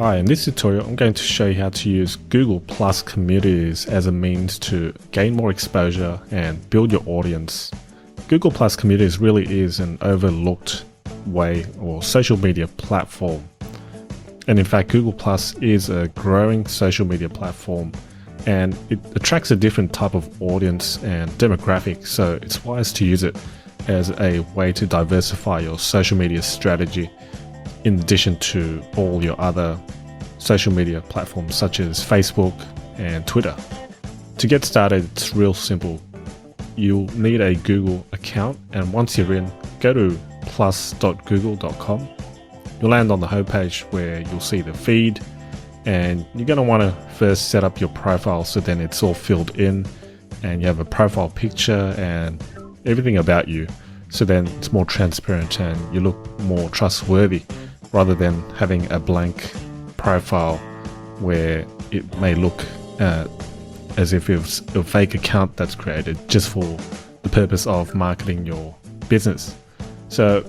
Hi, in this tutorial I'm going to show you how to use Google Plus Communities as a means to gain more exposure and build your audience. Google Plus Communities really is an overlooked way or social media platform. And in fact, Google Plus is a growing social media platform and it attracts a different type of audience and demographic, so it's wise to use it as a way to diversify your social media strategy in addition to all your other social media platforms such as Facebook and Twitter. To get started, it's real simple. You'll need a Google account, and once you're in, go to plus.google.com. You'll land on the homepage where you'll see the feed, and you're going to want to first set up your profile so then it's all filled in and you have a profile picture and everything about you, so then it's more transparent and you look more trustworthy rather than having a blank profile where it may look as if it's a fake account that's created just for the purpose of marketing your business. So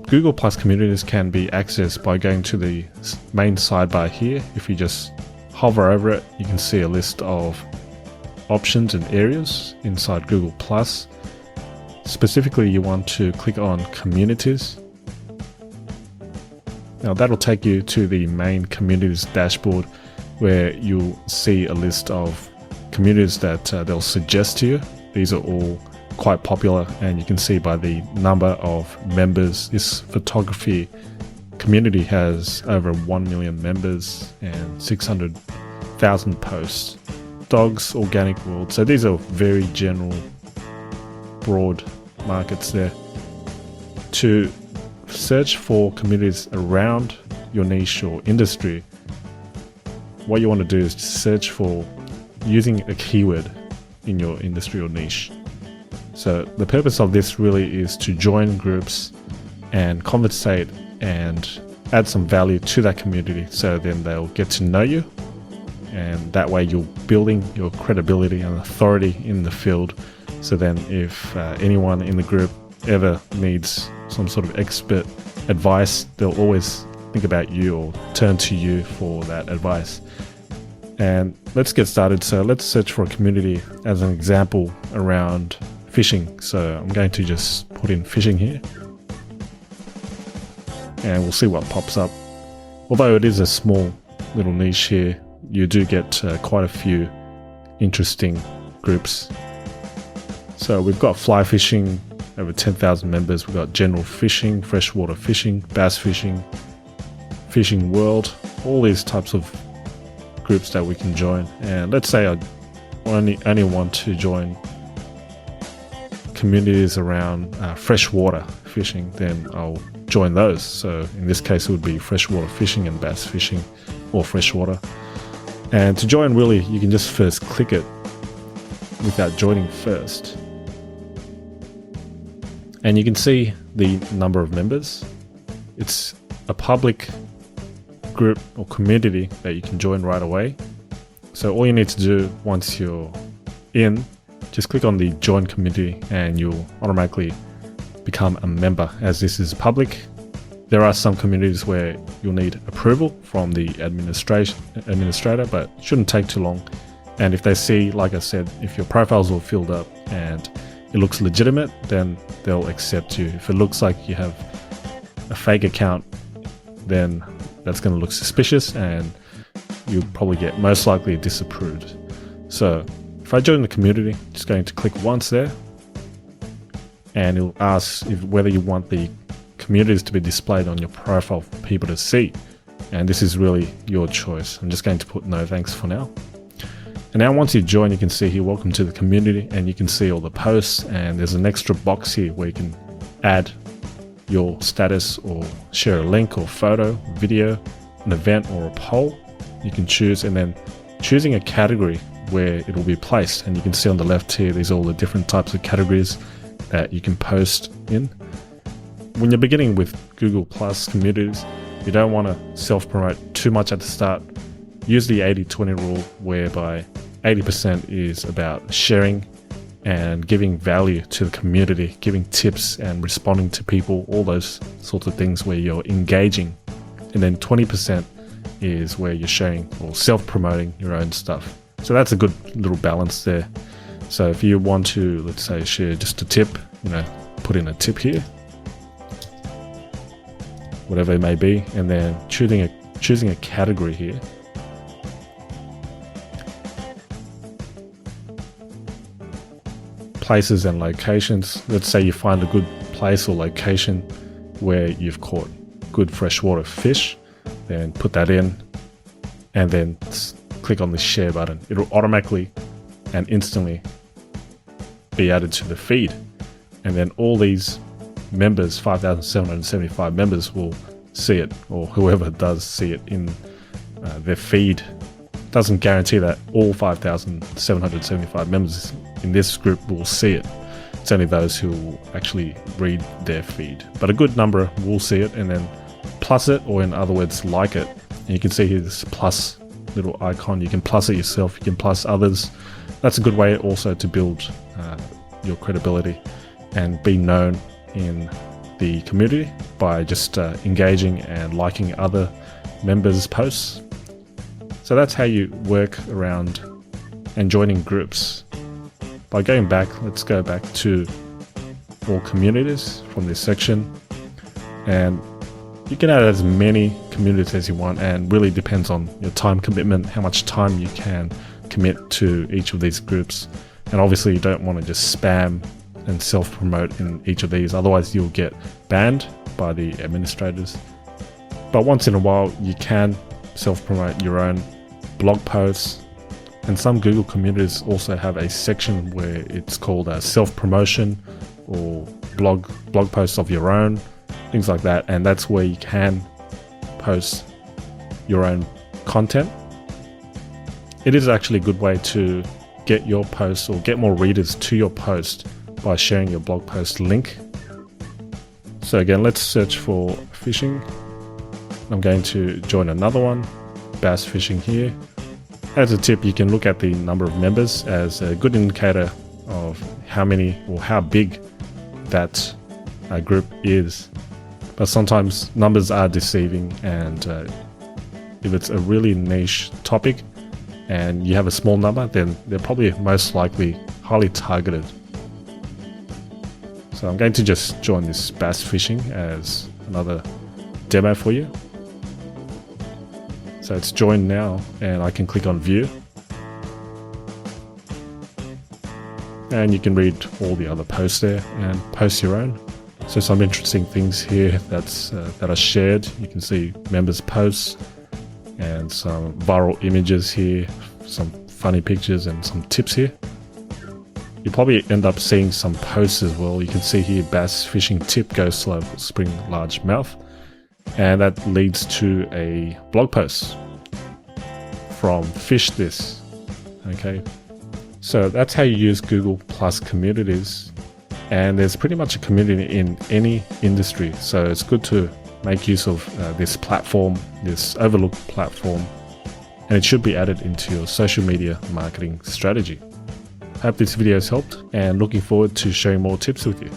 Google Plus Communities can be accessed by going to the main sidebar here. If you just hover over it, you can see a list of options and areas inside Google Plus. Specifically, you want to click on Communities. Now that'll take you to the main Communities dashboard where you'll see a list of communities that they'll suggest to you. These are all quite popular, and you can see by the number of members, this photography community has over 1 million members and 600,000 posts. Dogs, organic world. So these are very general, broad markets there. To search for communities around your niche or industry, what you want to do is search for using a keyword in your industry or niche. So the purpose of this really is to join groups and conversate and add some value to that community, so then they'll get to know you, and that way you're building your credibility and authority in the field. So then if anyone in the group ever needs some sort of expert advice, they'll always think about you or turn to you for that advice. And let's get started. So let's search for a community as an example around fishing. So I'm going to just put in fishing here and we'll see what pops up. Although it is a small little niche here, you do get quite a few interesting groups. So we've got fly fishing, over 10,000 members. We've got general fishing, freshwater fishing, bass fishing, fishing world, all these types of groups that we can join. And let's say I only want to join communities around freshwater fishing, then I'll join those. So in this case it would be freshwater fishing and bass fishing, or freshwater. And to join, really you can just first click it without joining first, and you can see the number of members. It's a public group or community that you can join right away. So all you need to do once you're in, just click on the join community and you'll automatically become a member, as this is public. There are some communities where you'll need approval from the administrator, but it shouldn't take too long. And if they see, like I said, if your profile's all filled up and it looks legitimate, then they'll accept you. If it looks like you have a fake account, then that's going to look suspicious and you'll probably get most likely disapproved. So if I join the community, just going to click once there, and it'll ask whether you want the communities to be displayed on your profile for people to see. And this is really your choice. I'm just going to put no thanks for now. And now once you join, you can see here, welcome to the community, and you can see all the posts, and there's an extra box here where you can add your status or share a link or photo, video, an event or a poll. You can choose, and then choosing a category where it will be placed. And you can see on the left here, there's all the different types of categories that you can post in. When you're beginning with Google Plus Communities, you don't want to self-promote too much at the start. Use the 80-20 rule, whereby 80% is about sharing and giving value to the community, giving tips and responding to people, all those sorts of things where you're engaging. And then 20% is where you're sharing or self-promoting your own stuff. So that's a good little balance there. So if you want to, let's say, share just a tip, put in a tip here, whatever it may be, and then choosing a category here. Places and locations. Let's say you find a good place or location where you've caught good freshwater fish, then put that in, and then click on the share button. It'll automatically and instantly be added to the feed, and then all these members, 5,775 members, will see it, or whoever does see it in their feed. Doesn't guarantee that all 5,775 members in this group will see it. It's only those who will actually read their feed, but a good number will see it and then plus it, or in other words, like it. And you can see here this plus little icon. You can plus it yourself, you can plus others. That's a good way also to build your credibility and be known in the community by just engaging and liking other members' posts. So that's how you work around and joining groups. By going back, let's go back to all communities from this section, and you can add as many communities as you want, and really depends on your time commitment, how much time you can commit to each of these groups. And obviously you don't want to just spam and self-promote in each of these, otherwise you'll get banned by the administrators. But once in a while you can self-promote your own blog posts, and some Google communities also have a section where it's called self-promotion or blog posts of your own, things like that, and that's where you can post your own content. It is actually a good way to get your post or get more readers to your post by sharing your blog post link. So again, let's search for fishing. I'm going to join another one, bass fishing here. As a tip, you can look at the number of members as a good indicator of how many or how big that group is. But sometimes numbers are deceiving, and if it's a really niche topic and you have a small number, then they're probably most likely highly targeted. So I'm going to just join this bass fishing as another demo for you. So it's joined now, and I can click on view, and you can read all the other posts there and post your own. So some interesting things here that are shared. You can see members' posts and some viral images here, some funny pictures and some tips here. You probably end up seeing some posts as well. You can see here, bass fishing tip, go slow for spring largemouth. And that leads to a blog post from Fish This. Okay, so that's how you use Google Plus communities, and there's pretty much a community in any industry. So it's good to make use of this platform, this overlooked platform, and it should be added into your social media marketing strategy. Hope this video has helped, and looking forward to sharing more tips with you.